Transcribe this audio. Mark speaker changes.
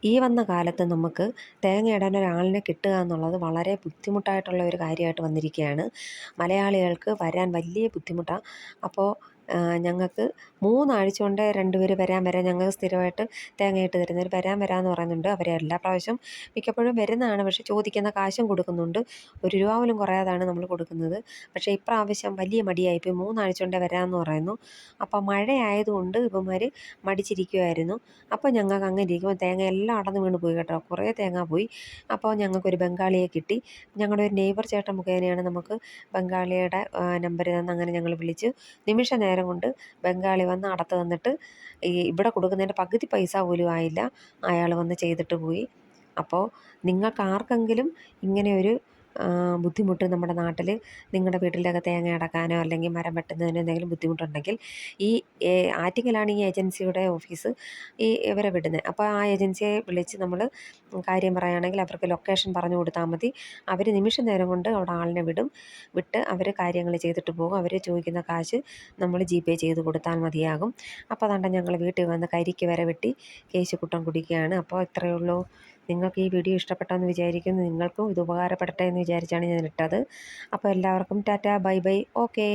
Speaker 1: ഈ വന്ന കാലത്ത് നമുക്ക് തേങ്ങയിടാൻ ഒരാളിനെ കിട്ടുക എന്നുള്ളത് വളരെ ബുദ്ധിമുട്ടായിട്ടുള്ള ഒരു കാര്യമായിട്ട് വന്നിരിക്കുകയാണ്. മലയാളികൾക്ക് വരാൻ വലിയ ബുദ്ധിമുട്ടാണ്. അപ്പോൾ ഞങ്ങൾക്ക് 3 ആഴ്ച കൊണ്ട് 2 പേര് വരാൻ ഞങ്ങൾക്ക് സ്ഥിരമായിട്ട് തേങ്ങയിട്ട് തരുന്നവർ വരാമെന്ന് പറയുന്നുണ്ട്. അവർ എല്ലാ പ്രാവശ്യം മിക്കപ്പോഴും വരുന്നതാണ്. പക്ഷേ ചോദിക്കുന്ന കാശും കൊടുക്കുന്നുണ്ട്. ₹1 പോലും കുറയാതാണ് നമ്മൾ കൊടുക്കുന്നത്. പക്ഷേ ഇപ്രാവശ്യം വലിയ മടിയായിപ്പോയി. 3 ആഴ്ച കൊണ്ട് വരാമെന്ന് പറയുന്നു. അപ്പോൾ മഴയായതുകൊണ്ട് ഇവന്മാർ മടിച്ചിരിക്കുമായിരുന്നു. അപ്പോൾ ഞങ്ങൾക്ക് അങ്ങനെ ഇരിക്കുമ്പോൾ തേങ്ങ എല്ലാം അടന്ന് വീണ് പോയി കേട്ടോ. കുറേ തേങ്ങ പോയി. അപ്പോൾ ഞങ്ങൾക്കൊരു ബംഗാളിയെ കിട്ടി. ഞങ്ങളുടെ ഒരു നെയ്ബർ ചേട്ടൻ മുഖേനയാണ് നമുക്ക് ബംഗാളിയുടെ നമ്പർ തന്ന് അങ്ങനെ ഞങ്ങൾ വിളിച്ച് നിമിഷ നേരം കൊണ്ട് ബംഗാളി വന്ന് അടത്ത് തന്നിട്ട് ഇവിടെ കൊടുക്കുന്നതിൻ്റെ പകുതി പൈസ പോലും ആയില്ല. അയാൾ വന്ന് ചെയ്തിട്ട് പോയി. അപ്പോൾ നിങ്ങൾക്ക് ആർക്കെങ്കിലും ഇങ്ങനെ ഒരു ബുദ്ധിമുട്ട് നമ്മുടെ നാട്ടിൽ നിങ്ങളുടെ വീട്ടിലൊക്കെ തേങ്ങ അടക്കാനോ അല്ലെങ്കിൽ മരം വെട്ടുന്നതിനോ എന്തെങ്കിലും ബുദ്ധിമുട്ടുണ്ടെങ്കിൽ ഈ ആറ്റിങ്ങലാണ് ഈ ഏജൻസിയുടെ ഓഫീസ് ഇവരെ വിടുന്നത്. അപ്പോൾ ആ ഏജൻസിയെ വിളിച്ച് നമ്മൾ കാര്യം പറയുകയാണെങ്കിൽ അവർക്ക് ലൊക്കേഷൻ പറഞ്ഞു കൊടുത്താൽ മതി. അവർ നിമിഷ നേരം കൊണ്ട് അവിടെ ആളിനെ വിട്ട് അവർ കാര്യങ്ങൾ ചെയ്തിട്ട് പോകും. അവർ ചോദിക്കുന്ന കാശ് നമ്മൾ GPay ചെയ്ത് കൊടുത്താൽ മതിയാകും. അപ്പോൾ അതുകൊണ്ട് ഞങ്ങൾ വീട്ടിൽ വന്ന് കരിക്ക് വരെ വെട്ടി കേശുക്കുട്ടൻ കുടിക്കുകയാണ്. അപ്പോൾ ഇത്രയേ ഉള്ളൂ. നിങ്ങൾക്ക് ഈ വീഡിയോ ഇഷ്ടപ്പെട്ടെന്ന് വിചാരിക്കുന്നു. നിങ്ങൾക്കും ഇത് ഉപകാരപ്പെടട്ടെ എന്ന് വിചാരിച്ചാണ് ഞാൻ ഇട്ടത്. അപ്പോൾ എല്ലാവർക്കും ടാറ്റ, ബൈ ബൈ, ഓക്കേ.